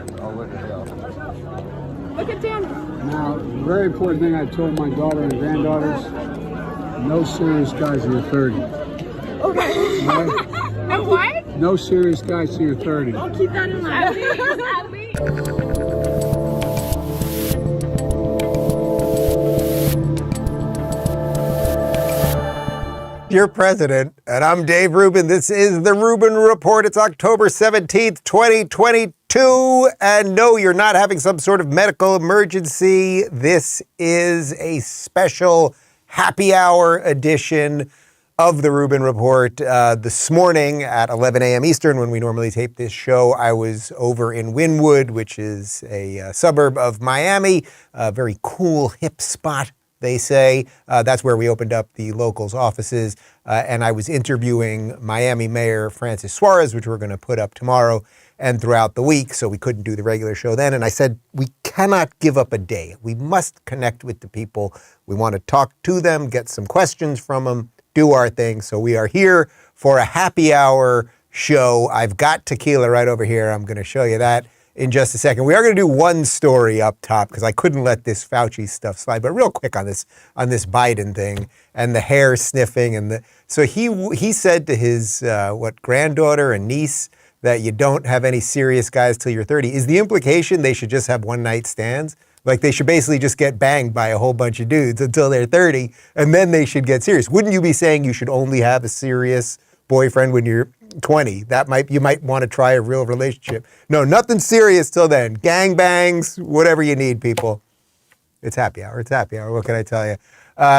Oh, what the hell? Look at Dan. Now, very important thing I told my daughter and granddaughters, no serious guys in your 30s. Okay. Right? No what? No serious guys in your 30s. I'll keep that in mind. At least. Your president, and I'm Dave Rubin. This is the Rubin Report. It's October 17th, 2022. And no, you're not having some sort of medical emergency. This is a special happy hour edition of the Rubin Report. This morning at 11 a.m. Eastern, when we normally tape this show, I was over in Wynwood, which is a suburb of Miami, a very cool, hip spot, they say. That's where we opened up the Locals offices. And I was interviewing Miami Mayor Francis Suarez, which we're going to put up tomorrow and throughout the week. So we couldn't do the regular show then. And I said, we cannot give up a day. We must connect with the people. We want to talk to them, get some questions from them, do our thing. So we are here for a happy hour show. I've got tequila right over here. I'm going to show you that in just a second. We are going to do one story up top because I couldn't let this Fauci stuff slide. But real quick on this Biden thing and the hair sniffing and so he said to his granddaughter and niece that you don't have any serious guys till you're 30. Is the implication they should just have one night stands? Like they should basically just get banged by a whole bunch of dudes until they're 30 and then they should get serious. Wouldn't you be saying you should only have a serious boyfriend when you're 20? You might want to try a real relationship. No, nothing serious till then. Gang bangs, whatever you need, people. It's happy hour. It's happy hour. What can I tell you?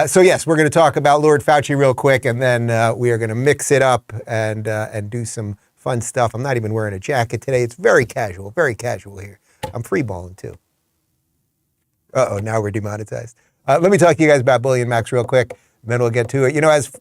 So yes, we're going to talk about Lord Fauci real quick, and then we are going to mix it up and do some fun stuff. I'm not even wearing a jacket today. It's very casual here. I'm free balling too. Uh-oh, now we're demonetized. Let me talk to you guys about BullionMax real quick. Then we'll get to it. You know, as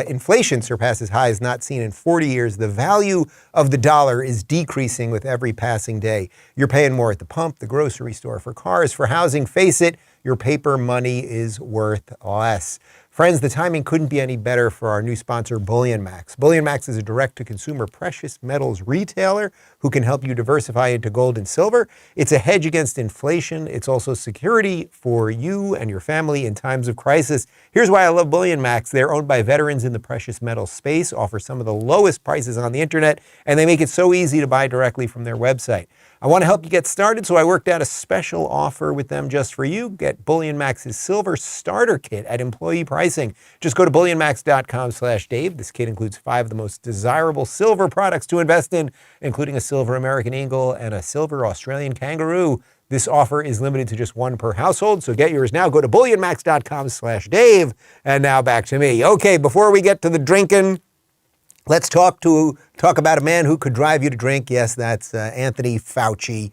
inflation surpasses highs not seen in 40 years, the value of the dollar is decreasing with every passing day. You're paying more at the pump, the grocery store, for cars, for housing. Face it, your paper money is worth less. Friends, the timing couldn't be any better for our new sponsor, BullionMax. BullionMax is a direct-to-consumer precious metals retailer who can help you diversify into gold and silver. It's a hedge against inflation. It's also security for you and your family in times of crisis. Here's why I love BullionMax. They're owned by veterans in the precious metal space, offer some of the lowest prices on the internet, and they make it so easy to buy directly from their website. I want to help you get started, so I worked out a special offer with them just for you. Get BullionMax's Silver Starter Kit at employee pricing. Just go to BullionMax.com/Dave. This kit includes 5 of the most desirable silver products to invest in, including a silver American Eagle and a silver Australian Kangaroo. This offer is limited to just 1 per household, so get yours now. Go to BullionMax.com/Dave. And now back to me. Okay, before we get to the drinking, let's talk about a man who could drive you to drink. Yes, that's Anthony Fauci,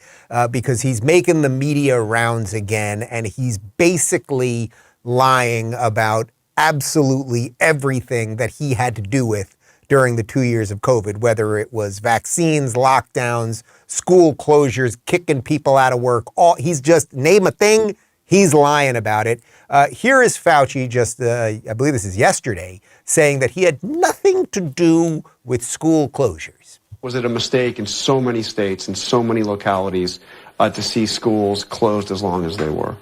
because he's making the media rounds again, and he's basically lying about absolutely everything that he had to do with during the 2 years of COVID, whether it was vaccines, lockdowns, school closures, kicking people out of work. He's just, name a thing, he's lying about it. Here is Fauci just, I believe this is yesterday, saying that he had nothing to do with school closures. Was it a mistake in so many states and so many localities to see schools closed as long as they were?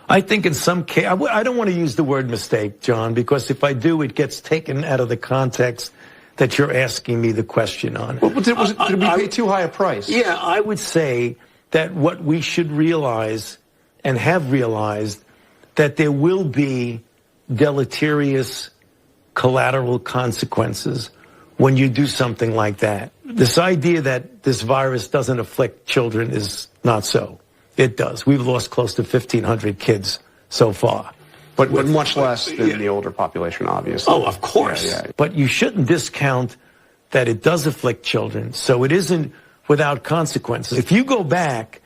I think in some case, I don't want to use the word mistake, John, because if I do, it gets taken out of the context that you're asking me the question on. Well, did we pay too high a price? Yeah, I would say that what we should realize and have realized that there will be deleterious collateral consequences when you do something like that. This idea that this virus doesn't afflict children is not so. It does. We've lost close to 1,500 kids so far. But much less than the older population, obviously. Oh, of course. Yeah. But you shouldn't discount that it does afflict children, so it isn't without consequences. If you go back,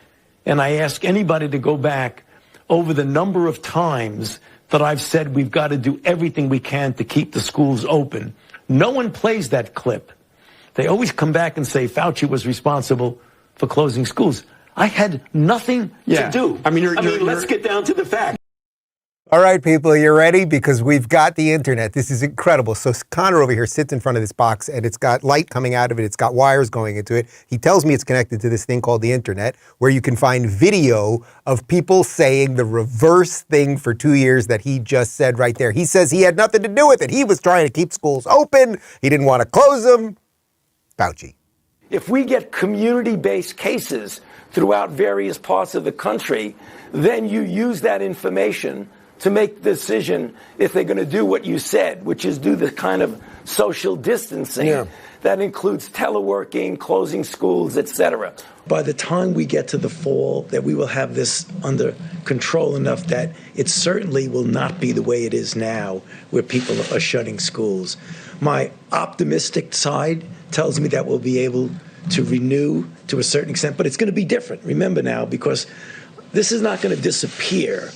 and I ask anybody to go back over the number of times that I've said we've got to do everything we can to keep the schools open, no one plays that clip. They always come back and say Fauci was responsible for closing schools. I had nothing to do. I mean, let's get down to the facts. All right, people, you ready? Because we've got the internet. This is incredible. So Connor over here sits in front of this box and it's got light coming out of it. It's got wires going into it. He tells me it's connected to this thing called the internet, where you can find video of people saying the reverse thing for 2 years that he just said right there. He says he had nothing to do with it. He was trying to keep schools open. He didn't want to close them. Fauci. If we get community-based cases throughout various parts of the country, then you use that information to make the decision if they're going to do what you said, which is do the kind of social distancing that includes teleworking, closing schools, etc. By the time we get to the fall, that we will have this under control enough that it certainly will not be the way it is now, where people are shutting schools. My optimistic side tells me that we'll be able to renew to a certain extent, but it's going to be different. Remember now, because this is not going to disappear.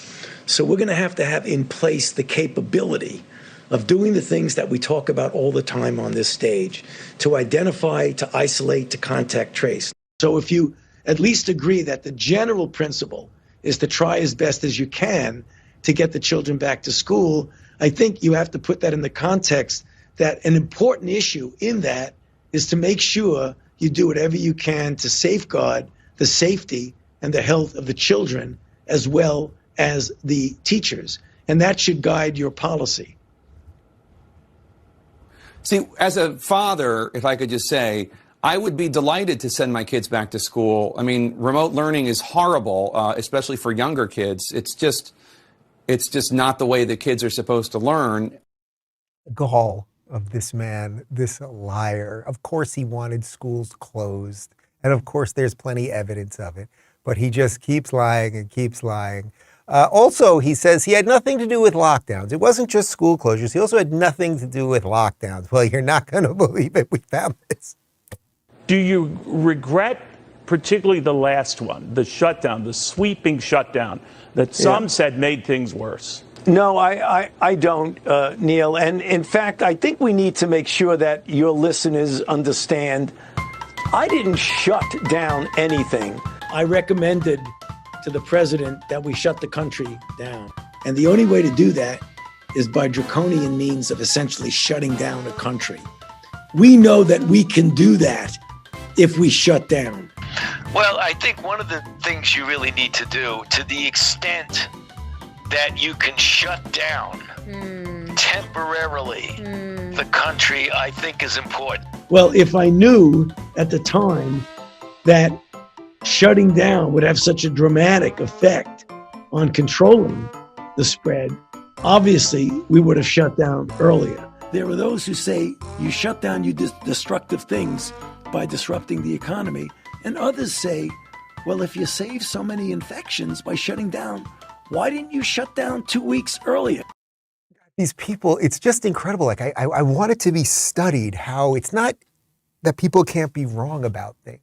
So we're going to have in place the capability of doing the things that we talk about all the time on this stage, to identify, to isolate, to contact trace. So if you at least agree that the general principle is to try as best as you can to get the children back to school, I think you have to put that in the context that an important issue in that is to make sure you do whatever you can to safeguard the safety and the health of the children as well as the teachers. And that should guide your policy. See, as a father, if I could just say, I would be delighted to send my kids back to school. I mean, remote learning is horrible, especially for younger kids. It's just not the way that kids are supposed to learn. Gall of this man, this liar. Of course he wanted schools closed. And of course there's plenty evidence of it. But he just keeps lying and keeps lying. Also, he says he had nothing to do with lockdowns. It wasn't just school closures. He also had nothing to do with lockdowns. Well, you're not going to believe it. We found this. Do you regret particularly the last one, the shutdown, the sweeping shutdown that some said made things worse? No, I don't, Neil. And in fact, I think we need to make sure that your listeners understand I didn't shut down anything. I recommended to the president that we shut the country down. And the only way to do that is by draconian means of essentially shutting down a country. We know that we can do that if we shut down. Well, I think one of the things you really need to do, to the extent that you can shut down temporarily the country, I think is important. Well, if I knew at the time that shutting down would have such a dramatic effect on controlling the spread, obviously we would have shut down earlier. There are those who say you shut down you destructive things by disrupting the economy, and others say, well, if you save so many infections by shutting down, why didn't you shut down 2 weeks earlier? These people, it's just incredible. Like I want it to be studied how it's not that people can't be wrong about things.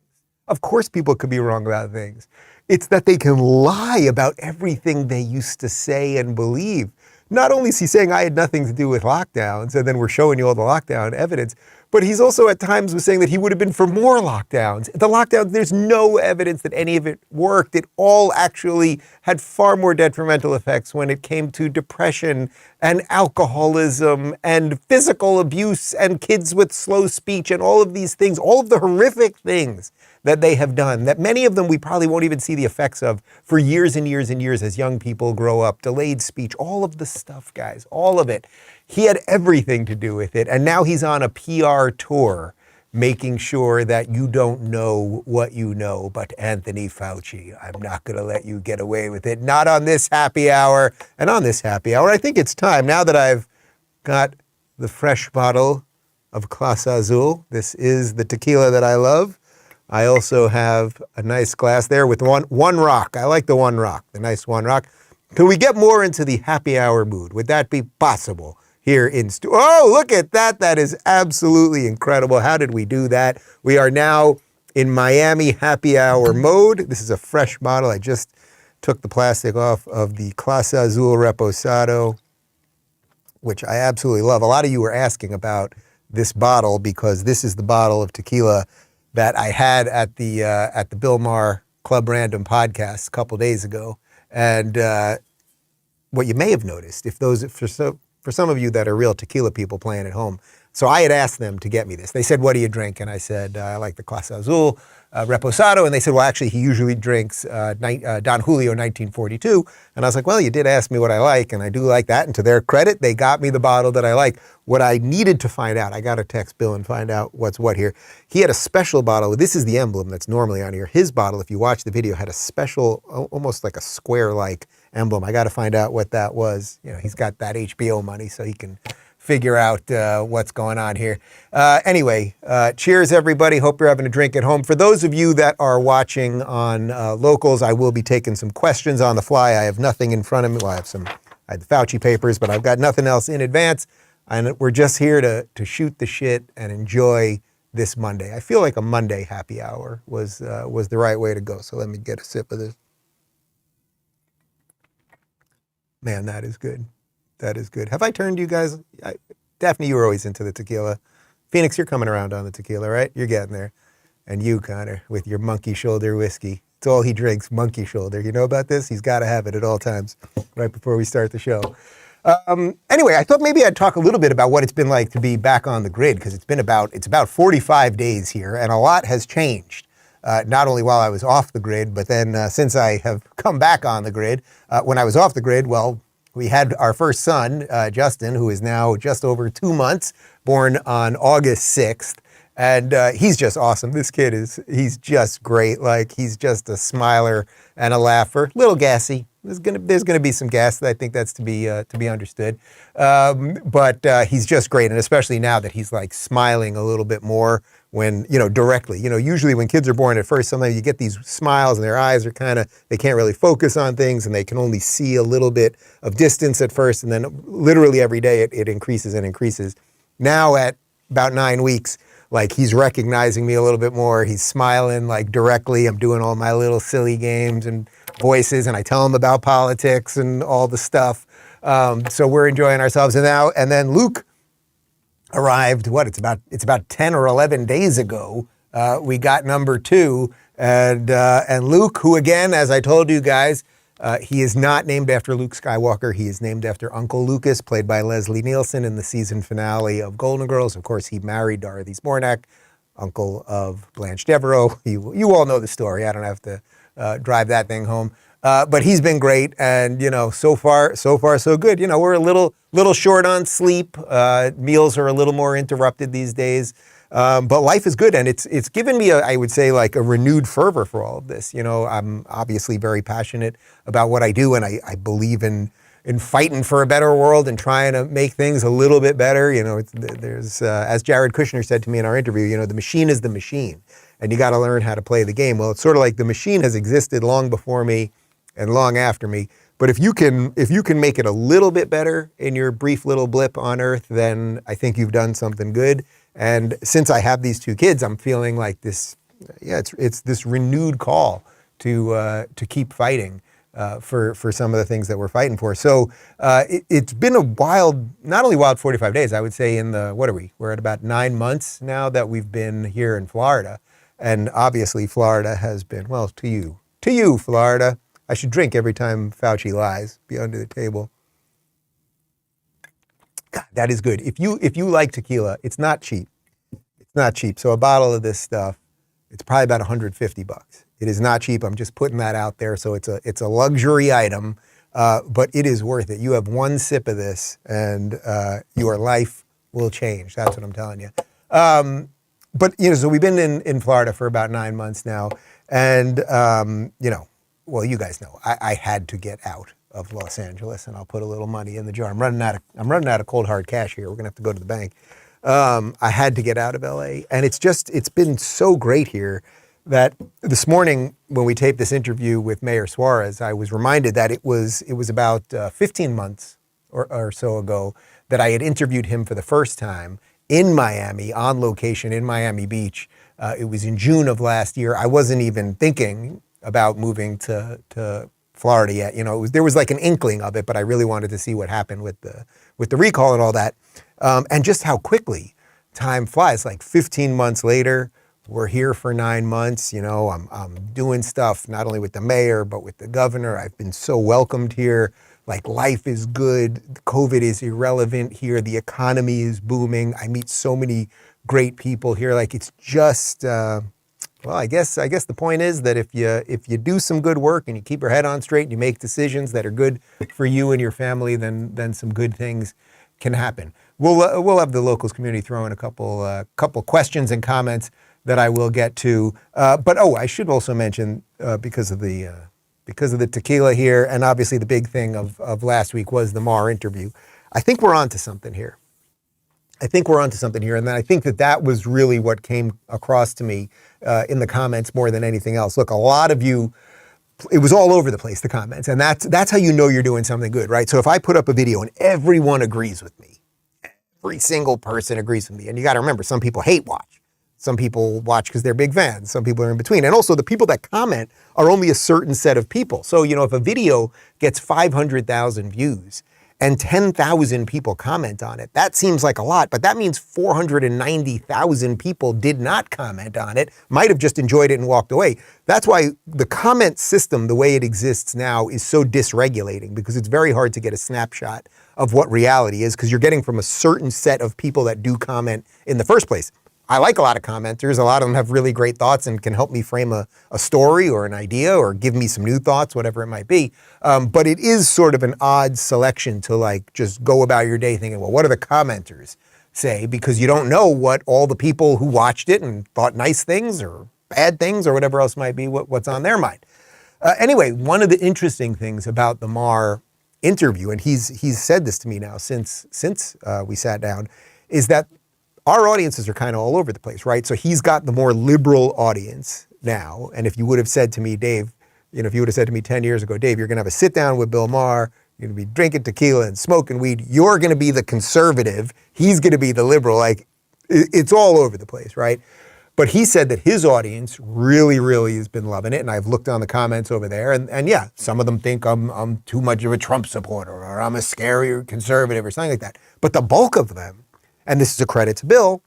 Of course people could be wrong about things. It's that they can lie about everything they used to say and believe. Not only is he saying I had nothing to do with lockdowns, and then we're showing you all the lockdown evidence, but he's also at times was saying that he would have been for more lockdowns. The lockdowns, there's no evidence that any of it worked. It all actually had far more detrimental effects when it came to depression and alcoholism and physical abuse and kids with slow speech and all of these things, all of the horrific things that they have done, that many of them we probably won't even see the effects of for years and years and years as young people grow up. Delayed speech, all of the stuff, guys, all of it. He had everything to do with it. And now he's on a PR tour making sure that you don't know what you know. But Anthony Fauci, I'm not going to let you get away with it. Not on this happy hour. And on this happy hour, I think it's time, now that I've got the fresh bottle of Clase Azul. This is the tequila that I love. I also have a nice glass there with one rock. I like the one rock, the nice one rock. Can we get more into the happy hour mood? Would that be possible here in Oh, look at that. That is absolutely incredible. How did we do that? We are now in Miami happy hour mode. This is a fresh bottle. I just took the plastic off of the Clase Azul Reposado, which I absolutely love. A lot of you were asking about this bottle because this is the bottle of tequila that I had at the Bill Maher Club Random podcast a couple days ago. And what you may have noticed, for some of you that are real tequila people playing at home, so I had asked them to get me this. They said, what do you drink? And I said, I like the Clase Azul Reposado. And they said, well, actually, he usually drinks Don Julio 1942. And I was like, well, you did ask me what I like, and I do like that. And to their credit, they got me the bottle that I like. What I needed to find out, I got to text Bill and find out what's what here. He had a special bottle. This is the emblem that's normally on here. His bottle, if you watch the video, had a special, almost like a square-like emblem. I got to find out what that was. You know, he's got that HBO money, so he can figure out what's going on here. Anyway, cheers, everybody. Hope you're having a drink at home. For those of you that are watching on Locals, I will be taking some questions on the fly. I have nothing in front of me. Well, I had the Fauci papers, but I've got nothing else in advance. And we're just here to shoot the shit and enjoy this Monday. I feel like a Monday happy hour was the right way to go. So let me get a sip of this. Man, that is good. That is good. Have I turned you guys? Daphne, you were always into the tequila. Phoenix, you're coming around on the tequila, right? You're getting there. And you, Connor, with your monkey shoulder whiskey. It's all he drinks, monkey shoulder. You know about this? He's got to have it at all times, right before we start the show. Anyway, I thought maybe I'd talk a little bit about what it's been like to be back on the grid, because it's about 45 days here, and a lot has changed. Not only while I was off the grid, but then since I have come back on the grid. When I was off the grid, well, we had our first son, Justin, who is now just over 2 months, born on August 6th. And he's just awesome. This kid he's just great. Like, he's just a smiler and a laugher. Little gassy. There's gonna be some gas. I think that's to be understood. But he's just great. And especially now that he's like smiling a little bit more when, directly. Usually when kids are born at first, sometimes you get these smiles and their eyes are they can't really focus on things, and they can only see a little bit of distance at first. And then literally every day it increases and increases. Now at about 9 weeks, like, he's recognizing me a little bit more. He's smiling like directly. I'm doing all my little silly games and voices, and I tell him about politics and all the stuff. So we're enjoying ourselves. And then Luke arrived, it's about 10 or 11 days ago. We got number 2. And Luke, who, again, as I told you guys, he is not named after Luke Skywalker. He is named after Uncle Lucas, played by Leslie Nielsen in the season finale of Golden Girls. Of course, he married Dorothy Zbornak, uncle of Blanche Devereaux. You all know the story. I don't have to drive that thing home. But he's been great, and so far so good. We're a little short on sleep. Meals are a little more interrupted these days. But life is good, and it's given me I would say, like, a renewed fervor for all of this. I'm obviously very passionate about what I do, and I believe in fighting for a better world and trying to make things a little bit better. There's as Jared Kushner said to me in our interview, the machine is the machine, and you got to learn how to play the game. Well, it's sort of like the machine has existed long before me and long after me. But if you can make it a little bit better in your brief little blip on Earth, then I think you've done something good. And since I have these 2 kids, I'm feeling like this. Yeah, it's this renewed call to keep fighting for some of the things that we're fighting for. So it's been a wild, not only wild 45 days. I would say we're at about 9 months now that we've been here in Florida, and obviously Florida has been, well, to you, Florida. I should drink every time Fauci lies. Be under the table. God, that is good. If you like tequila, it's not cheap. It's not cheap. So a bottle of this stuff, it's probably about $150. It is not cheap. I'm just putting that out there. So it's a luxury item, but it is worth it. You have one sip of this, and your life will change. That's what I'm telling you. But so we've been in Florida for about 9 months now, and well, you guys know I had to get out of Los Angeles, and I'll put a little money in the jar. I'm running out of cold hard cash here. We're gonna have to go to the bank. I had to get out of LA, and it's been so great here that this morning when we taped this interview with Mayor Suarez, I was reminded that it was about 15 months or so ago that I had interviewed him for the first time in Miami, on location in Miami Beach. It was in June of last year. I wasn't even thinking about moving to Florida yet. There was like an inkling of it, but I really wanted to see what happened with the recall and all that. And just how quickly time flies. Like 15 months later, we're here for 9 months. I'm doing stuff not only with the mayor, but with the governor. I've been so welcomed here. like life is good, COVID is irrelevant here, the economy is booming, I meet so many great people here. Like it's just, well, I guess the point is that if you do some good work and you keep your head on straight and you make decisions that are good for you and your family, then some good things can happen. We'll have the locals community throw in a couple questions and comments that I will get to. But I should also mention because of the tequila here, and obviously the big thing of last week was the Maher interview. I think we're onto something here. And then I think that was really what came across to me in the comments more than anything else. Look, a lot of you, it was all over the place, the comments, and that's how you know you're doing something good, right? So if I put up a video and everyone agrees with me, every single person agrees with me, and you got to remember, some people hate watch. Some people watch because they're big fans. Some people are in between. And also the people that comment are only a certain set of people. So, if a video gets 500,000 views and 10,000 people comment on it, that seems like a lot, but that means 490,000 people did not comment on it, might have just enjoyed it and walked away. That's why the comment system, the way it exists now, is so dysregulating, because it's very hard to get a snapshot of what reality is, because you're getting from a certain set of people that do comment in the first place. I like a lot of commenters. A lot of them have really great thoughts and can help me frame a story or an idea or give me some new thoughts, whatever it might be. But it is sort of an odd selection to like just go about your day thinking, well, what do the commenters say? Because you don't know what all the people who watched it and thought nice things or bad things or whatever else might be, what's on their mind. Anyway, one of the interesting things about the Maher interview, and he's said this to me now since we sat down, is that our audiences are kind of all over the place, right? So he's got the more liberal audience now. And if you would have said to me, Dave, if you would have said to me 10 years ago, Dave, you're going to have a sit down with Bill Maher, you're going to be drinking tequila and smoking weed, you're going to be the conservative, he's going to be the liberal. Like, it's all over the place, right? But he said that his audience really, really has been loving it. And I've looked on the comments over there, and yeah, some of them think I'm too much of a Trump supporter, or I'm a scary conservative or something like that. But the bulk of them, and this is a credit to Bill,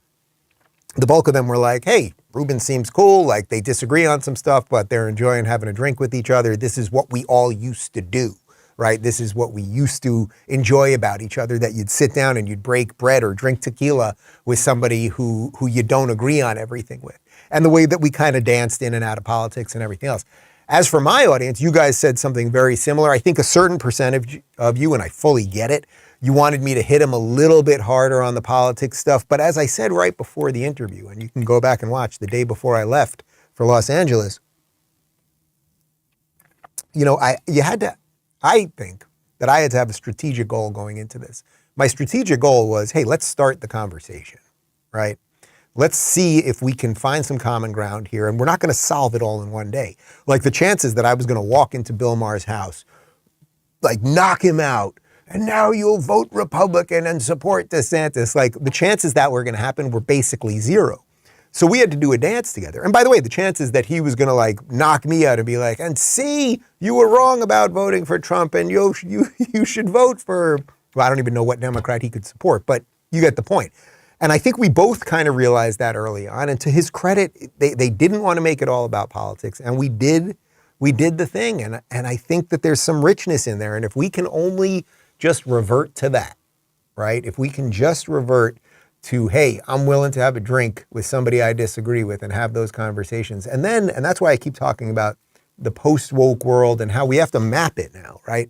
the bulk of them were like, hey, Rubin seems cool, like they disagree on some stuff, but they're enjoying having a drink with each other. This is what we all used to do, right? This is what we used to enjoy about each other, that you'd sit down and you'd break bread or drink tequila with somebody who you don't agree on everything with. And the way that we kind of danced in and out of politics and everything else. As for my audience, you guys said something very similar. I think a certain percentage of you, and I fully get it, you wanted me to hit him a little bit harder on the politics stuff. But as I said right before the interview, and you can go back and watch the day before I left for Los Angeles, I think that I had to have a strategic goal going into this. My strategic goal was, hey, let's start the conversation, right? Let's see if we can find some common ground here. And we're not going to solve it all in one day. Like the chances that I was going to walk into Bill Maher's house, like knock him out, and now you'll vote Republican and support DeSantis. Like the chances that were going to happen were basically zero. So we had to do a dance together. And by the way, the chances that he was going to like knock me out and be like, and see, you were wrong about voting for Trump and you should vote for, well, I don't even know what Democrat he could support, but you get the point. And I think we both kind of realized that early on. And to his credit, they didn't want to make it all about politics. And we did the thing. And I think that there's some richness in there. And if we can only just revert to that, right? If we can just revert to, hey, I'm willing to have a drink with somebody I disagree with and have those conversations. And that's why I keep talking about the post-woke world and how we have to map it now, right?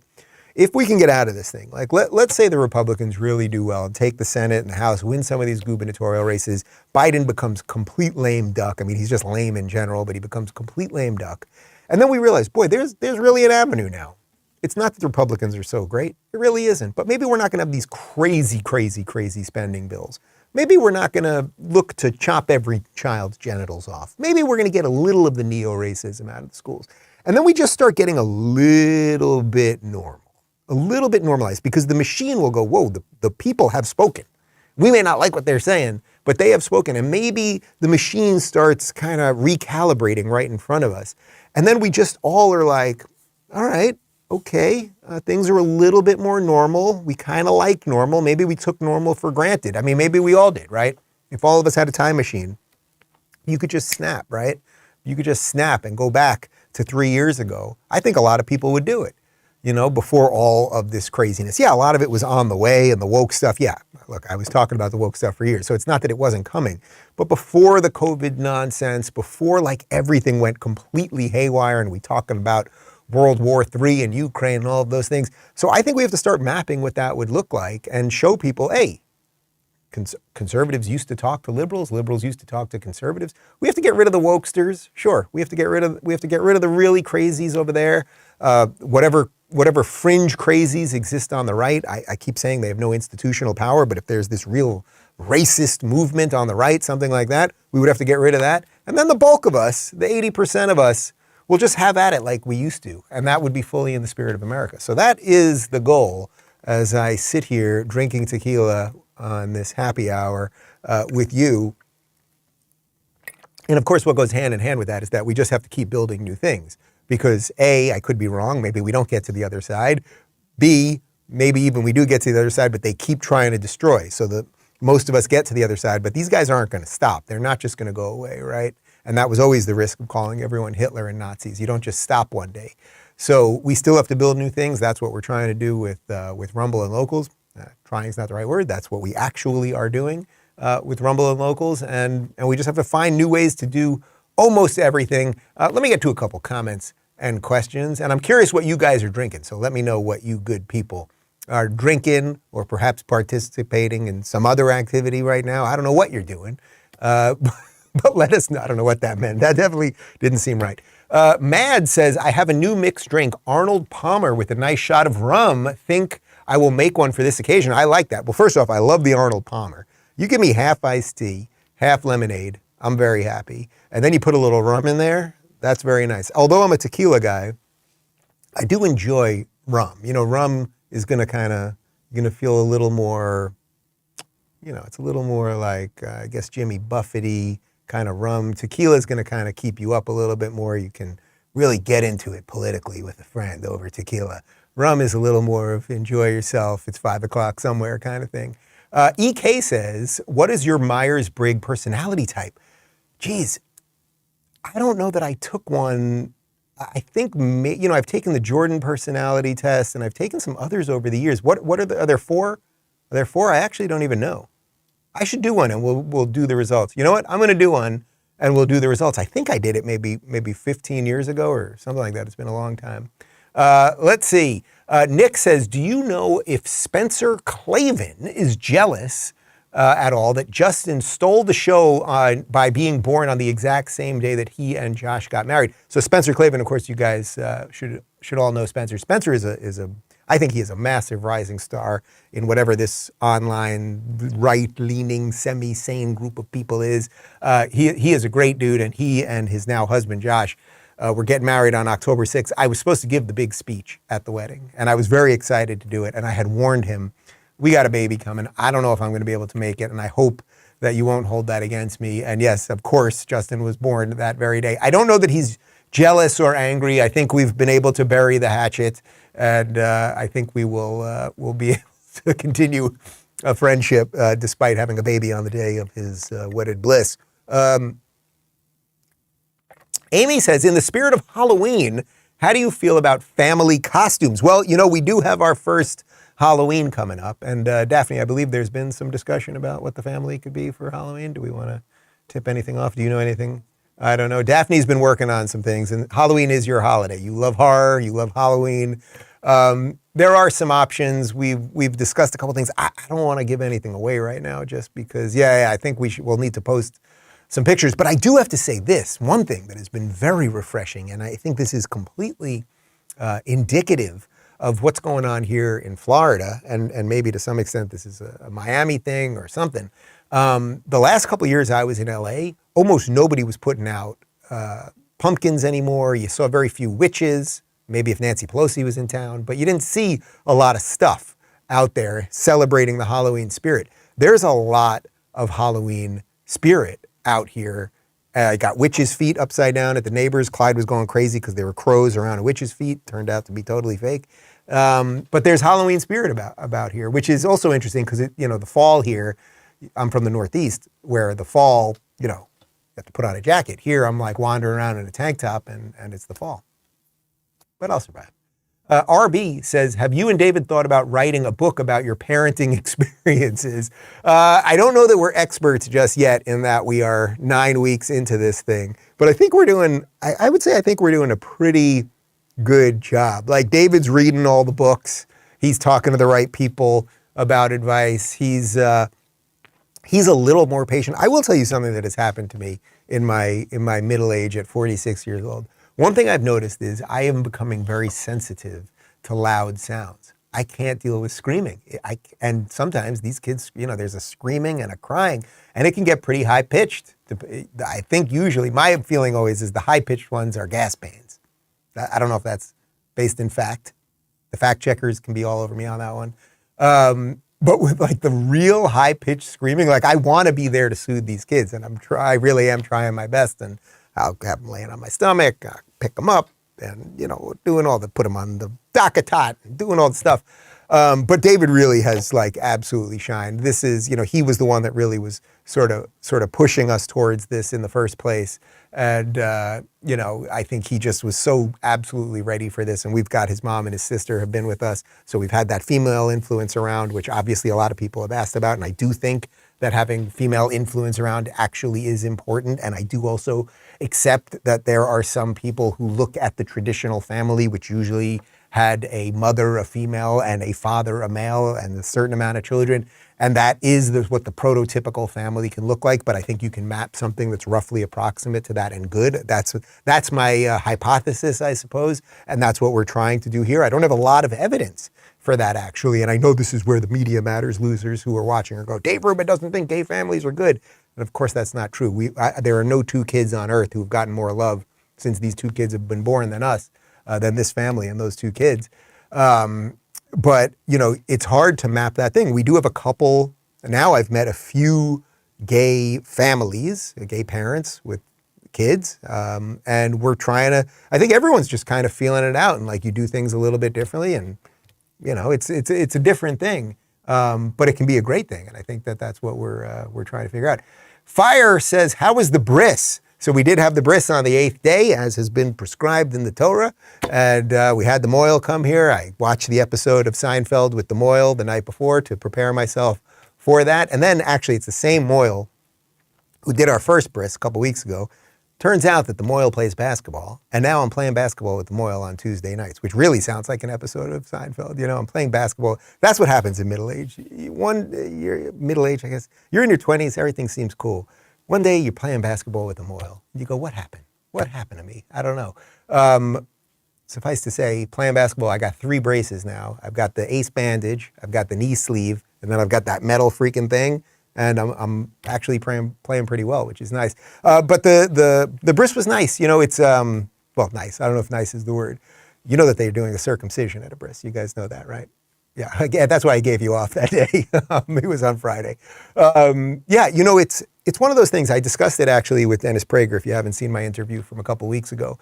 If we can get out of this thing, like let's say the Republicans really do well and take the Senate and the House, win some of these gubernatorial races, Biden becomes complete lame duck. I mean, he's just lame in general, but he becomes complete lame duck. And then we realize, boy, there's really an avenue now. It's not that the Republicans are so great. It really isn't. But maybe we're not going to have these crazy, crazy, crazy spending bills. Maybe we're not going to look to chop every child's genitals off. Maybe we're going to get a little of the neo-racism out of the schools. And then we just start getting a little bit normal, a little bit normalized, because the machine will go, whoa, the people have spoken. We may not like what they're saying, but they have spoken. And maybe the machine starts kind of recalibrating right in front of us. And then we just all are like, all right, okay, things are a little bit more normal. We kind of like normal. Maybe we took normal for granted. I mean, maybe we all did, right? If all of us had a time machine, you could just snap, right? You could just snap and go back to 3 years ago. I think a lot of people would do it. before all of this craziness. Yeah, a lot of it was on the way, and the woke stuff. Yeah, look, I was talking about the woke stuff for years, so it's not that it wasn't coming. But before the COVID nonsense, before like everything went completely haywire and we talking about World War III and Ukraine and all of those things. So I think we have to start mapping what that would look like and show people, hey, conservatives used to talk to liberals. Liberals used to talk to conservatives. We have to get rid of the wokesters. Sure, we have to get rid of the really crazies over there. Whatever fringe crazies exist on the right. I keep saying they have no institutional power, but if there's this real racist movement on the right, something like that, we would have to get rid of that. And then the bulk of us, the 80% of us, will just have at it like we used to. And that would be fully in the spirit of America. So that is the goal as I sit here drinking tequila on this happy hour with you. And of course, what goes hand in hand with that is that we just have to keep building new things. Because A, I could be wrong. Maybe we don't get to the other side. B, maybe even we do get to the other side, but they keep trying to destroy. So that most of us get to the other side, but these guys aren't going to stop. They're not just going to go away, right? And that was always the risk of calling everyone Hitler and Nazis. You don't just stop one day. So we still have to build new things. That's what we're trying to do with Rumble and Locals. Trying is not the right word. That's what we actually are doing with Rumble and Locals. And we just have to find new ways to do almost everything. Let me get to a couple comments and questions. And I'm curious what you guys are drinking. So let me know what you good people are drinking or perhaps participating in some other activity right now. I don't know what you're doing. But let us know. I don't know what that meant. That definitely didn't seem right. Mad says, I have a new mixed drink, Arnold Palmer with a nice shot of rum. Think I will make one for this occasion. I like that. Well, first off, I love the Arnold Palmer. You give me half iced tea, half lemonade, I'm very happy. And then you put a little rum in there. That's very nice. Although I'm a tequila guy, I do enjoy rum. Rum is going to feel a little more, it's a little more like, I guess, Jimmy Buffett-y kind of rum. Tequila is going to kind of keep you up a little bit more. You can really get into it politically with a friend over tequila. Rum is a little more of enjoy yourself. It's 5 o'clock somewhere kind of thing. EK says, what is your Myers-Briggs personality type? Geez, I don't know that I took one. I think, I've taken the Jordan personality test and I've taken some others over the years. What are there 4? Are there 4? I actually don't even know. I should do one and we'll do the results. You know what? I'm going to do one and we'll do the results. I think I did it maybe 15 years ago or something like that. It's been a long time. Let's see. Nick says, do you know if Spencer Clavin is jealous at all that Justin stole the show by being born on the exact same day that he and Josh got married? So Spencer Clavin, of course, you guys should all know Spencer. Spencer I think he is a massive rising star in whatever this online right-leaning, semi-sane group of people is. He is a great dude, and he and his now husband, Josh, were getting married on October 6th. I was supposed to give the big speech at the wedding, and I was very excited to do it, and I had warned him, we got a baby coming. I don't know if I'm going to be able to make it, and I hope that you won't hold that against me. And yes, of course, Justin was born that very day. I don't know that he's jealous or angry. I think we've been able to bury the hatchet, and I think we'll be able to continue a friendship despite having a baby on the day of his wedded bliss. Amy says, in the spirit of Halloween, how do you feel about family costumes? Well, we do have our first Halloween coming up. And Daphne, I believe there's been some discussion about what the family could be for Halloween. Do we want to tip anything off? Do you know anything? I don't know. Daphne's been working on some things, and Halloween is your holiday. You love horror. You love Halloween. There are some options. We've discussed a couple things. I don't want to give anything away right now just because, I think we'll need to post some pictures. But I do have to say this, one thing that has been very refreshing, and I think this is completely indicative of what's going on here in Florida, and maybe to some extent this is a Miami thing or something. The last couple of years I was in LA, almost nobody was putting out pumpkins anymore. You saw very few witches, maybe if Nancy Pelosi was in town, but you didn't see a lot of stuff out there celebrating the Halloween spirit. There's a lot of Halloween spirit out here. I got witches' feet upside down at the neighbors. Clyde was going crazy because there were crows around a witch's feet. Turned out to be totally fake. But there's Halloween spirit about here, which is also interesting because the fall here, I'm from the Northeast, where the fall, you have to put on a jacket. Here I'm like wandering around in a tank top and it's the fall. But I'll survive. RB says, have you and David thought about writing a book about your parenting experiences? I don't know that we're experts just yet in that we are 9 weeks into this thing, but I think we're doing, I would say I think we're doing a pretty good job. Like David's reading all the books. He's talking to the right people about advice. He's a little more patient. I will tell you something that has happened to me in my middle age at 46 years old. One thing I've noticed is I am becoming very sensitive to loud sounds. I can't deal with screaming. And sometimes these kids, there's a screaming and a crying, and it can get pretty high pitched. I think usually my feeling always is the high pitched ones are gas pains. I don't know if that's based in fact. The fact checkers can be all over me on that one. But with like the real high pitched screaming, like I want to be there to soothe these kids, and I really am trying my best, and I'll have them laying on my stomach, pick them up, and put them on the DockATot, and doing all the stuff. But David really has like absolutely shined. This is, he was the one that really was sort of pushing us towards this in the first place. And, I think he just was so absolutely ready for this. And we've got his mom and his sister have been with us. So we've had that female influence around, which obviously a lot of people have asked about. And I do think that having female influence around actually is important. And I do also accept that there are some people who look at the traditional family, which usually had a mother, a female, and a father, a male, and a certain amount of children. And that is what the prototypical family can look like. But I think you can map something that's roughly approximate to that and good. That's my hypothesis, I suppose. And that's what we're trying to do here. I don't have a lot of evidence for that, actually. And I know this is where the media matters losers who are watching are go, Dave Rubin doesn't think gay families are good. And of course, that's not true. There are no two kids on earth who've gotten more love since these two kids have been born than us. Than this family and those two kids. But, it's hard to map that thing. We do have a couple, now I've met a few gay families, gay parents with kids, and we're trying to, I think everyone's just kind of feeling it out, and like you do things a little bit differently, and, it's a different thing, but it can be a great thing, and I think that's what we're trying to figure out. Fire says, how was the bris? So we did have the bris on the 8th day, as has been prescribed in the Torah, and we had the Moyle come here. I watched the episode of Seinfeld with the Moyle the night before to prepare myself for that. And then actually it's the same Moyle who did our first bris a couple weeks ago. Turns out that the Moyle plays basketball, and now I'm playing basketball with the Moyle on Tuesday nights, which really sounds like an episode of Seinfeld. I'm playing basketball. That's what happens in middle age. You're middle age, I guess. You're in your 20s, everything seems cool. One day you're playing basketball with a Moyle. You go, what happened? What happened to me? I don't know. Suffice to say, playing basketball, I got 3 braces now. I've got the ace bandage, I've got the knee sleeve, and then I've got that metal freaking thing. And I'm actually playing pretty well, which is nice. But the bris was nice. It's, nice. I don't know if nice is the word. You know that they're doing a circumcision at a bris. You guys know that, right? Yeah, that's why I gave you off that day. It was on Friday. It's one of those things. I discussed it actually with Dennis Prager, if you haven't seen my interview from a couple weeks ago,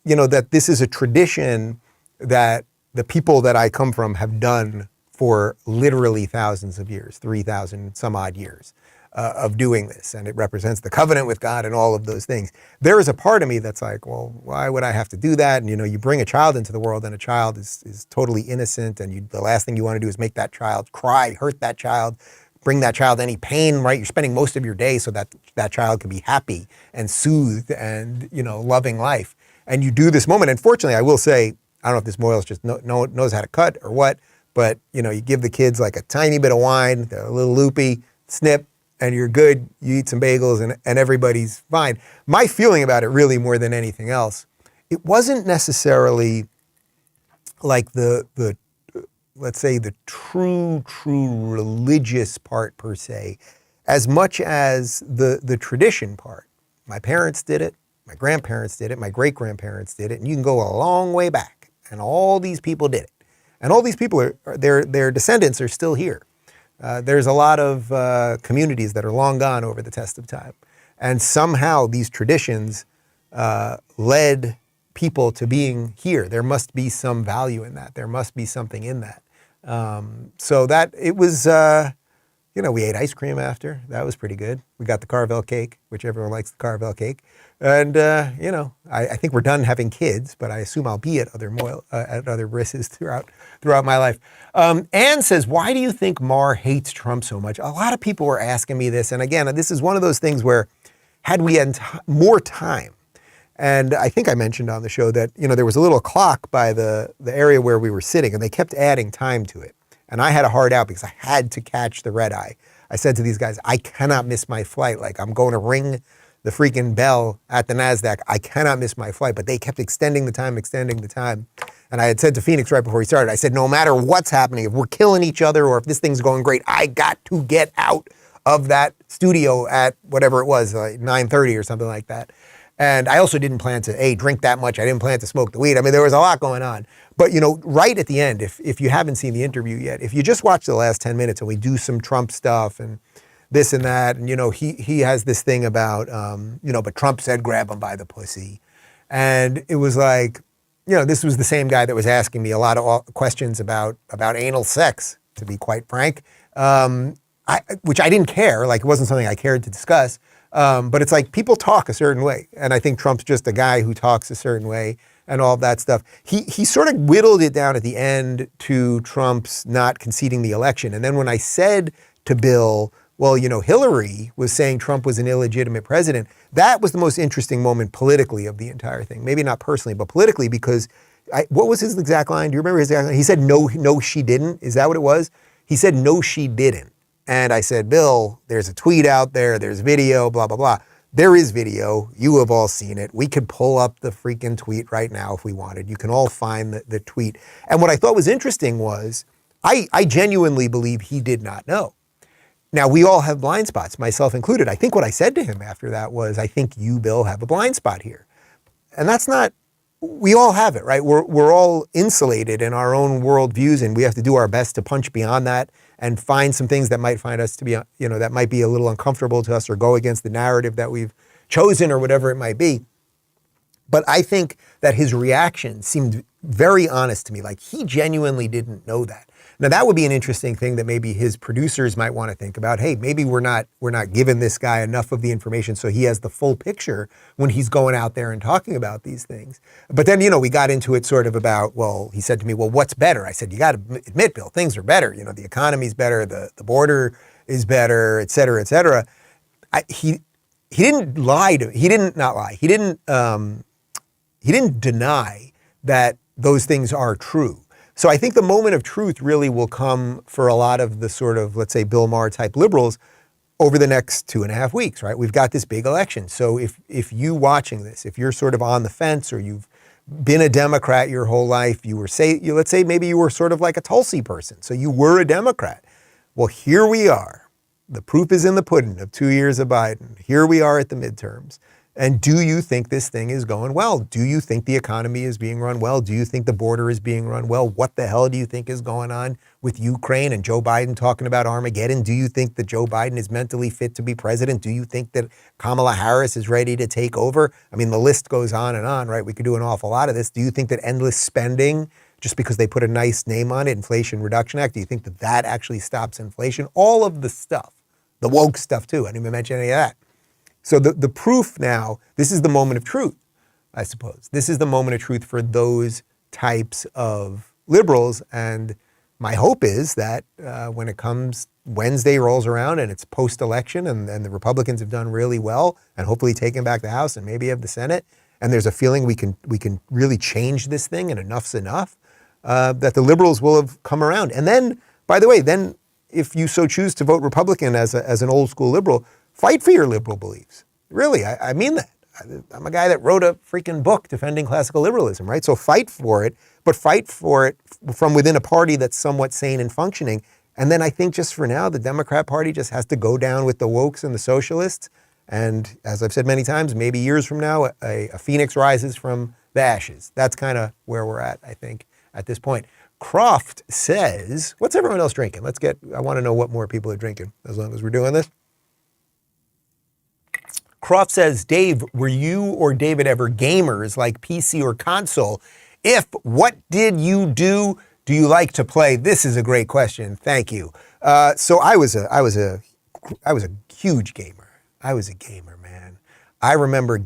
that this is a tradition that the people that I come from have done for literally thousands of years, 3,000 some odd years of doing this. And it represents the covenant with God and all of those things. There is a part of me that's like, well, why would I have to do that? And, you bring a child into the world, and a child is totally innocent. And the last thing you want to do is make that child cry, hurt that child, bring that child any pain, right? You're spending most of your day so that that child can be happy and soothed and, loving life. And you do this moment. And fortunately, I will say, I don't know if this Moyles just knows how to cut or what, but, you give the kids like a tiny bit of wine, they're a little loopy, snip, and you're good. You eat some bagels and everybody's fine. My feeling about it really more than anything else, it wasn't necessarily like the let's say the true religious part per se, as much as the tradition part. My parents did it, my grandparents did it, my great-grandparents did it, and you can go a long way back, and all these people did it. And all these people, their descendants are still here. There's a lot of communities that are long gone over the test of time. And somehow these traditions led people to being here. There must be some value in that. There must be something in that. So that it was, we ate ice cream after. That was pretty good. We got the Carvel cake, which everyone likes the Carvel cake. And, I think we're done having kids, but I assume I'll be at other brisses throughout my life. Anne says, why do you think Maher hates Trump so much? A lot of people were asking me this. And again, this is one of those things where had we had more time, and I think I mentioned on the show that, there was a little clock by the area where we were sitting, and they kept adding time to it. And I had a hard out because I had to catch the red eye. I said to these guys, I cannot miss my flight. Like, I'm going to ring the freaking bell at the NASDAQ. I cannot miss my flight. But they kept extending the time. And I had said to Phoenix right before he started, I said, no matter what's happening, if we're killing each other or if this thing's going great, I got to get out of that studio at whatever it was, 9:30 or something like that. And I also didn't plan to, drink that much. I didn't plan to smoke the weed. I mean, there was a lot going on. But, right at the end, if you haven't seen the interview yet, if you just watch the last 10 minutes and we do some Trump stuff and this and that, and, he has this thing about, but Trump said grab him by the pussy. And it was like, this was the same guy that was asking me a lot of questions about anal sex, to be quite frank, which I didn't care. Like, it wasn't something I cared to discuss. But it's like people talk a certain way. And I think Trump's just a guy who talks a certain way and all of that stuff. He sort of whittled it down at the end to Trump's not conceding the election. And then when I said to Bill, well, Hillary was saying Trump was an illegitimate president, that was the most interesting moment politically of the entire thing. Maybe not personally, but politically, because what was his exact line? Do you remember his exact line? He said, no, she didn't. Is that what it was? He said, no, she didn't. And I said, Bill, there's a tweet out there, there's video, blah, blah, blah. There is video. You have all seen it. We could pull up the freaking tweet right now if we wanted. You can all find the tweet. And what I thought was interesting was I genuinely believe he did not know. Now, we all have blind spots, myself included. I think what I said to him after that was, I think you, Bill, have a blind spot here. And that's not, we all have it, right? We're all insulated in our own worldviews, and we have to do our best to punch beyond that and find some things that might find us to be, that might be a little uncomfortable to us or go against the narrative that we've chosen or whatever it might be. But I think that his reaction seemed very honest to me, like he genuinely didn't know that. Now, that would be an interesting thing that maybe his producers might want to think about. Hey, maybe we're not giving this guy enough of the information so he has the full picture when he's going out there and talking about these things. But then, we got into it sort of about, well, he said to me, well, what's better? I said, you got to admit, Bill, things are better. The economy's better, the border is better, et cetera, et cetera. He didn't lie to me. He didn't not lie. He didn't deny that those things are true. So I think the moment of truth really will come for a lot of the sort of, let's say, Bill Maher type liberals over the next 2.5 weeks, right? We've got this big election. So if you watching this, if you're sort of on the fence or you've been a Democrat your whole life, let's say maybe you were sort of like a Tulsi person. So you were a Democrat. Well, here we are. The proof is in the pudding of 2 years of Biden. Here we are at the midterms. And do you think this thing is going well? Do you think the economy is being run well? Do you think the border is being run well? What the hell do you think is going on with Ukraine and Joe Biden talking about Armageddon? Do you think that Joe Biden is mentally fit to be president? Do you think that Kamala Harris is ready to take over? I mean, the list goes on and on, right? We could do an awful lot of this. Do you think that endless spending, just because they put a nice name on it, Inflation Reduction Act, do you think that that actually stops inflation? All of the stuff, the woke stuff too. I didn't even mention any of that. So the proof now, this is the moment of truth, I suppose. This is the moment of truth for those types of liberals. And my hope is that when it comes, Wednesday rolls around and it's post-election and the Republicans have done really well and hopefully taken back the House and maybe have the Senate, and there's a feeling we can really change this thing and enough's enough, that the liberals will have come around. And then, by the way, then if you so choose to vote Republican as an old school liberal, fight for your liberal beliefs. Really, I mean that. I'm a guy that wrote a freaking book defending classical liberalism, right? So fight for it, but fight for it from within a party that's somewhat sane and functioning. And then I think just for now, the Democrat Party just has to go down with the wokes and the socialists. And as I've said many times, maybe years from now, a phoenix rises from the ashes. That's kind of where we're at, I think, at this point. Croft says, what's everyone else drinking? I want to know what more people are drinking as long as we're doing this. Croft says, Dave, were you or David ever gamers like PC or console? If, what did you do? Do you like to play? This is a great question. Thank you. So I was a huge gamer. I was a gamer, man. I remember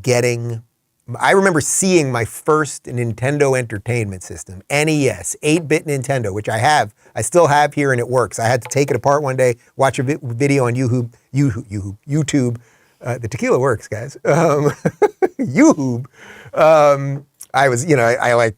seeing my first Nintendo Entertainment System, NES, 8-bit Nintendo, which I still have here, and it works. I had to take it apart one day, watch a video on YouTube. The tequila works, guys. YouTube. I was, I like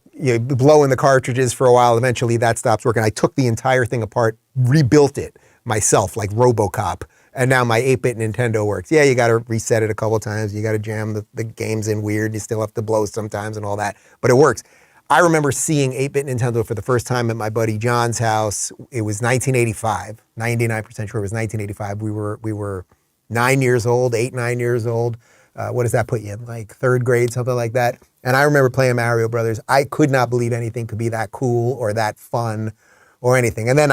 blowing the cartridges for a while. Eventually that stops working. I took the entire thing apart, rebuilt it myself, like RoboCop. And now my 8-bit Nintendo works. Yeah, you got to reset it a couple times. You got to jam the games in weird. You still have to blow sometimes and all that, but it works. I remember seeing 8-bit Nintendo for the first time at my buddy John's house. It was 1985. 99% sure it was 1985. We were 9 years old, 9 years old. What does that put you in? Like third grade, something like that. And I remember playing Mario Brothers. I could not believe anything could be that cool or that fun or anything. And then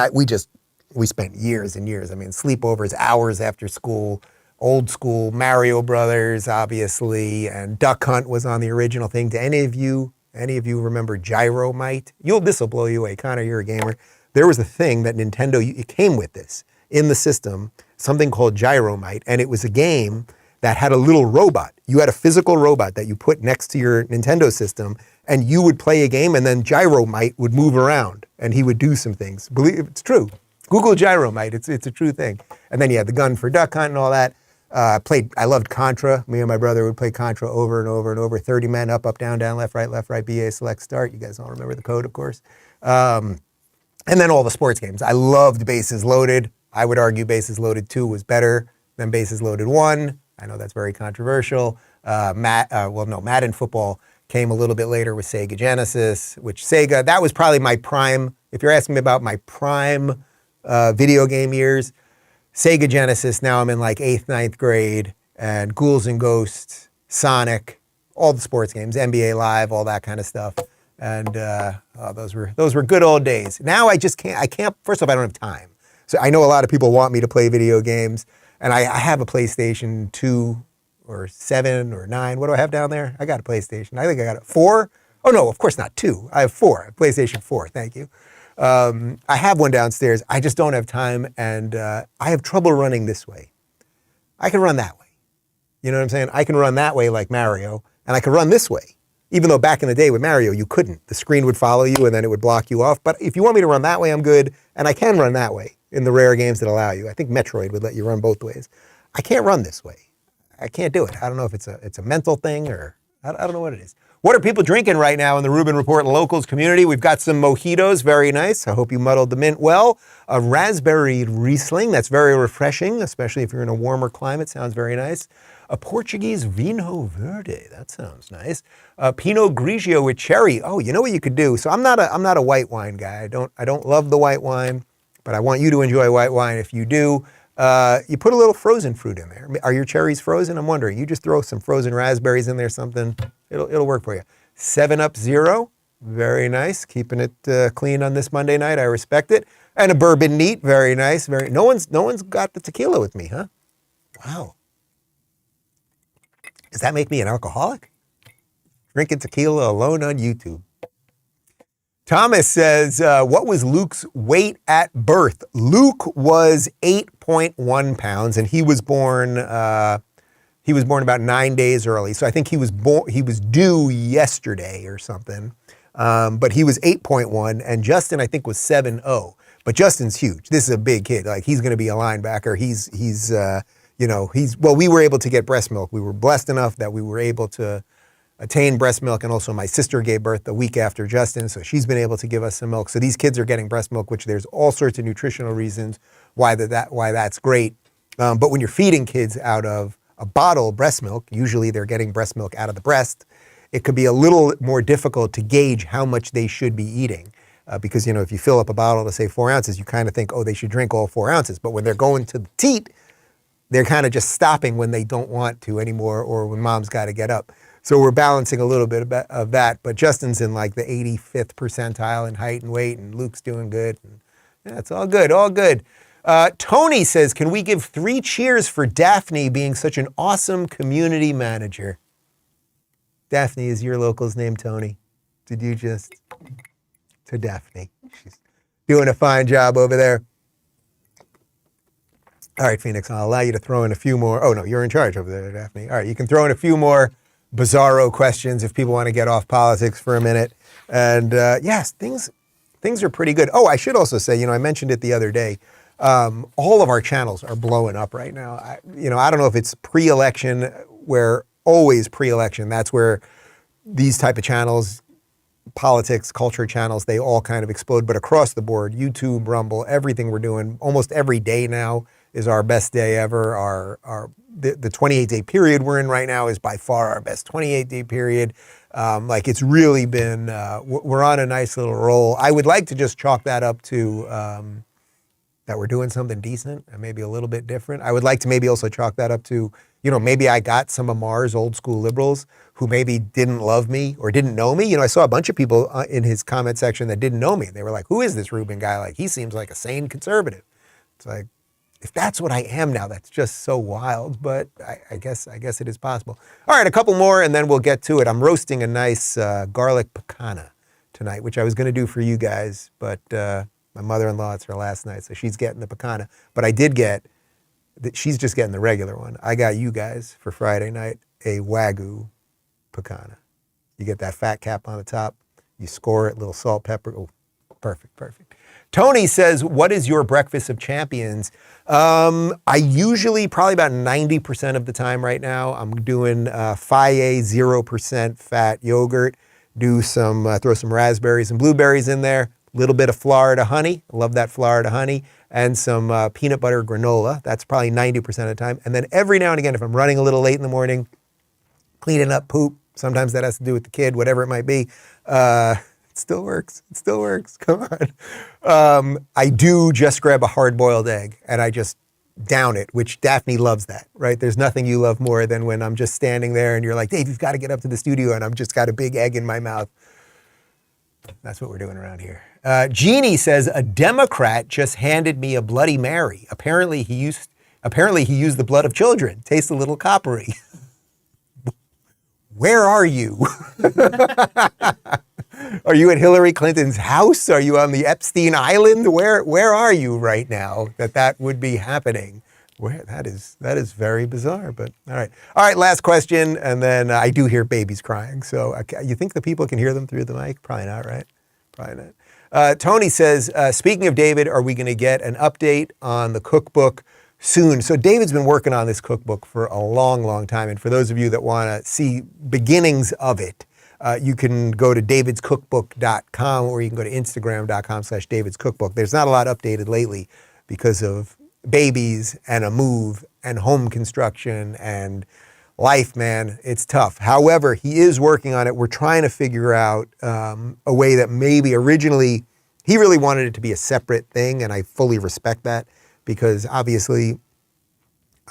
we spent years and years. I mean, sleepovers, hours after school, old school Mario Brothers, obviously, and Duck Hunt was on the original thing. Do any of you remember Gyromite? This will blow you away. Connor, you're a gamer. There was a thing that Nintendo, it came with this in the system, something called Gyromite, and it was a game that had a little robot. You had a physical robot that you put next to your Nintendo system, and you would play a game, and then Gyromite would move around, and he would do some things. Believe it's true. Google Gyromite. It's a true thing. And then you had the gun for Duck Hunt and all that. I loved Contra. Me and my brother would play Contra over and over and over. 30 men up, down, left, right, BA, select, start. You guys all remember the code, of course. And then all the sports games. I loved Bases Loaded. I would argue Bases Loaded 2 was better than Bases Loaded 1. I know that's very controversial. Madden Football came a little bit later with Sega Genesis, that was probably my prime. If you're asking me about my prime video game years, Sega Genesis. Now I'm in like 8th, 9th grade, and Ghouls and Ghosts, Sonic, all the sports games, NBA Live, all that kind of stuff. And those were good old days. Now I can't, first of all, I don't have time. So I know a lot of people want me to play video games, and I have a PlayStation 2 or 7 or 9. What do I have down there? I got a PlayStation. I think I got a 4. Oh no, of course not 2. I have 4, PlayStation 4, thank you. I have one downstairs. I just don't have time, and I have trouble running this way. I can run that way. You know what I'm saying? I can run that way like Mario, and I can run this way. Even though back in the day with Mario, you couldn't. The screen would follow you, and then it would block you off. But if you want me to run that way, I'm good, and I can run that way in the rare games that allow you. I think Metroid would let you run both ways. I can't run this way. I can't do it. I don't know if it's a mental thing or I don't know what it is. What are people drinking right now in the Rubin Report Locals community? We've got some mojitos, very nice. I hope you muddled the mint well. A raspberry Riesling, that's very refreshing, especially if you're in a warmer climate, sounds very nice. A Portuguese Vinho Verde, that sounds nice. A Pinot Grigio with cherry. Oh, you know what you could do? So I'm not a white wine guy. I don't love the white wine, but I want you to enjoy white wine. If you do, you put a little frozen fruit in there. Are your cherries frozen? I'm wondering. You just throw some frozen raspberries in there, something. It'll work for you. 7-Up Zero, very nice. Keeping it clean on this Monday night. I respect it. And a bourbon neat, very nice. No one's got the tequila with me, huh? Wow. Does that make me an alcoholic? Drinking tequila alone on YouTube. Thomas says, what was Luke's weight at birth? Luke was 8.1 pounds, and he was born about 9 days early. So I think he was due yesterday or something. But he was 8.1, and Justin, I think, was 7.0. But Justin's huge. This is a big kid. Like, he's going to be a linebacker. We were able to get breast milk. We were blessed enough that we were able to attain breast milk, and also my sister gave birth the week after Justin, so she's been able to give us some milk. So these kids are getting breast milk, which there's all sorts of nutritional reasons why that's great. But when you're feeding kids out of a bottle of breast milk, usually they're getting breast milk out of the breast, it could be a little more difficult to gauge how much they should be eating. Because, if you fill up a bottle to say 4 ounces, you kind of think, oh, they should drink all 4 ounces. But when they're going to the teat, they're kind of just stopping when they don't want to anymore, or when mom's got to get up. So we're balancing a little bit of that, but Justin's in like the 85th percentile in height and weight, and Luke's doing good. And yeah, it's all good, all good. Tony says, can we give 3 cheers for Daphne being such an awesome community manager? Daphne is your local's name, Tony. Did you just... To Daphne. She's doing a fine job over there. All right, Phoenix, I'll allow you to throw in a few more. Oh, no, you're in charge over there, Daphne. All right, you can throw in a few more bizarro questions if people want to get off politics for a minute. And yes, things are pretty good. Oh, I should also say, I mentioned it the other day. All of our channels are blowing up right now. I don't know if it's pre-election, where always pre-election, that's where these type of channels, politics, culture channels, they all kind of explode. But across the board, YouTube, Rumble, everything we're doing, almost every day now is our best day ever. The 28-day period we're in right now is by far our best 28-day period. It's really been, we're on a nice little roll. I would like to just chalk that up to that we're doing something decent and maybe a little bit different. I would like to maybe also chalk that up to, maybe I got some of Mars old school liberals who maybe didn't love me or didn't know me. I saw a bunch of people in his comment section that didn't know me. They were like, who is this Rubin guy? Like, he seems like a sane conservative. It's like, if that's what I am now, that's just so wild, but I guess it is possible. All right, a couple more and then we'll get to it. I'm roasting a nice garlic picana tonight, which I was gonna do for you guys, but my mother-in-law, it's her last night, so she's getting the picana. But I did she's just getting the regular one. I got you guys for Friday night a Wagyu picana. You get that fat cap on the top, you score it, little salt, pepper. Oh, perfect. Tony says, what is your breakfast of champions? I usually, probably about 90% of the time right now, I'm doing Faye 0% fat yogurt, throw some raspberries and blueberries in there, a little bit of Florida honey, I love that Florida honey, and some peanut butter granola. That's probably 90% of the time. And then every now and again, if I'm running a little late in the morning, cleaning up poop, sometimes that has to do with the kid, whatever it might be, it still works. Come on. I do just grab a hard-boiled egg and I just down it, which Daphne loves that, right? There's nothing you love more than when I'm just standing there and you're like, Dave, you've got to get up to the studio, and I'm just got a big egg in my mouth. That's what we're doing around here. Jeannie says, a Democrat just handed me a Bloody Mary. Apparently he used the blood of children. Tastes a little coppery. Where are you? Are you at Hillary Clinton's house? Are you on the Epstein Island? Where are you right now that would be happening? That is very bizarre, but all right, last question, and then I do hear babies crying. So you think the people can hear them through the mic? Probably not, right? Probably not. Tony says, speaking of David, are we going to get an update on the cookbook soon? So David's been working on this cookbook for a long, long time. And for those of you that want to see beginnings of it, you can go to davidscookbook.com, or you can go to instagram.com/davidscookbook. There's not a lot updated lately because of babies and a move and home construction and life, man. It's tough. However, he is working on it. We're trying to figure out a way that maybe originally he really wanted it to be a separate thing, and I fully respect that, because obviously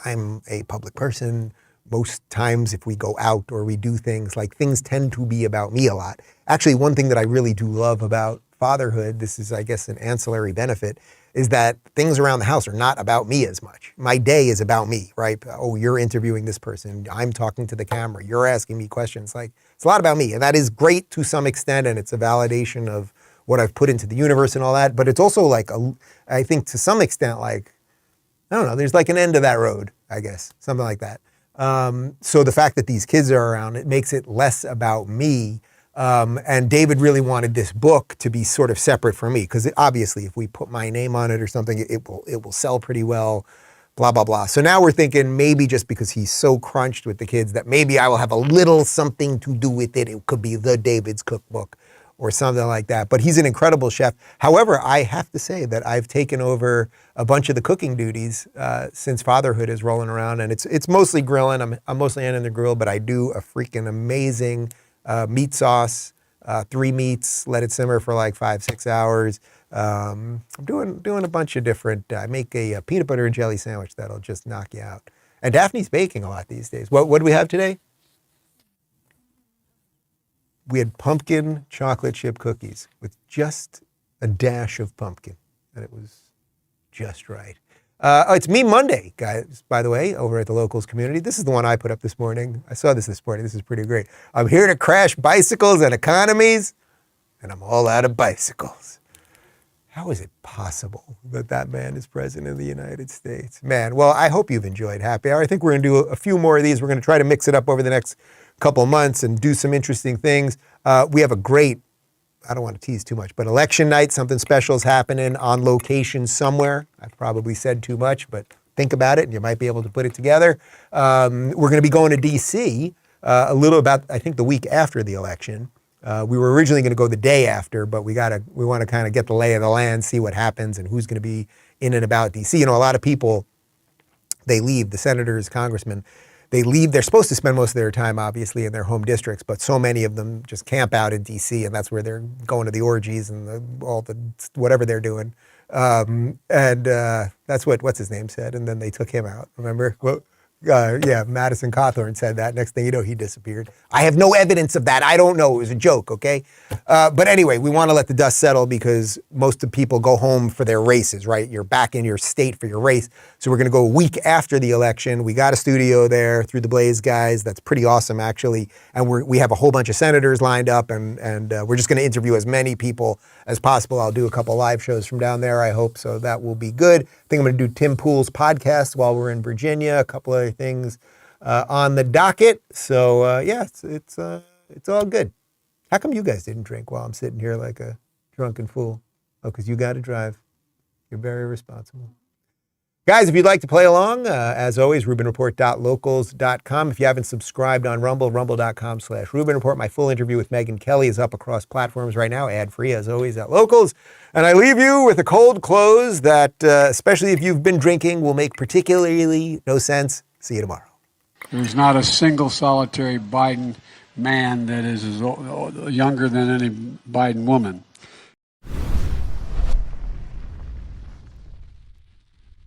I'm a public person. Most times if we go out or we do things, things tend to be about me a lot. Actually, one thing that I really do love about fatherhood, this is, I guess, an ancillary benefit, is that things around the house are not about me as much. My day is about me, right? Oh, you're interviewing this person. I'm talking to the camera. You're asking me questions. It's a lot about me. And that is great to some extent, and it's a validation of what I've put into the universe and all that. But it's also I think to some extent, I don't know, there's an end to that road, I guess, something like that. So the fact that these kids are around, it makes it less about me. And David really wanted this book to be sort of separate from me, because obviously if we put my name on it or something, it will sell pretty well, blah, blah, blah. So now we're thinking maybe just because he's so crunched with the kids that maybe I will have a little something to do with it. It could be the David's Cookbook or something like that. But he's an incredible chef. However, I have to say that I've taken over a bunch of the cooking duties since fatherhood is rolling around, and it's mostly grilling. I'm mostly in the grill, but I do a freaking amazing meat sauce, 3 meats, let it simmer for 5-6 hours. I'm doing a bunch of different, I make a peanut butter and jelly sandwich that'll just knock you out. And Daphne's baking a lot these days. What do we have today? We had pumpkin chocolate chip cookies with just a dash of pumpkin, and it was just right. It's Me Monday, guys, by the way, over at the Locals community. This is the one I put up this morning. I saw this morning. This is pretty great. I'm here to crash bicycles and economies, and I'm all out of bicycles. How is it possible that that man is president of the United States? Man, well, I hope you've enjoyed Happy Hour. I think we're going to do a few more of these. We're going to try to mix it up over the next couple of months and do some interesting things. We have a great, I don't want to tease too much, but election night, something special is happening on location somewhere. I've probably said too much, but think about it and you might be able to put it together. We're going to be going to D.C. A little about, I think, the week after the election. We were originally going to go the day after, but we want to kind of get the lay of the land, see what happens and who's going to be in and about D.C. You know, a lot of people, they leave, the senators, congressmen, they leave. They're supposed to spend most of their time, obviously, in their home districts, but so many of them just camp out in D.C., and that's where they're going to the orgies and all the whatever they're doing. That's what's his name said, and then they took him out. Remember? Well, Madison Cawthorn said that. Next thing you know, he disappeared. I have no evidence of that. I don't know. It was a joke, okay? But anyway, we want to let the dust settle because most of the people go home for their races, right? You're back in your state for your race. So we're going to go a week after the election. We got a studio there through the Blaze guys. That's pretty awesome, actually. And we have a whole bunch of senators lined up, and we're just going to interview as many people as possible. I'll do a couple live shows from down there, I hope. So that will be good. I think I'm going to do Tim Pool's podcast while we're in Virginia, a couple other things on the docket. So it's all good. How come you guys didn't drink while I'm sitting here like a drunken fool? Oh, because you got to drive. You're very responsible. Guys, if you'd like to play along, as always, RubinReport.locals.com. If you haven't subscribed on Rumble, rumble.com/RubinReport. My full interview with Megyn Kelly is up across platforms right now, ad-free as always at Locals. And I leave you with a cold close that, especially if you've been drinking, will make particularly no sense. See you tomorrow. There's not a single solitary Biden man that is younger than any Biden woman.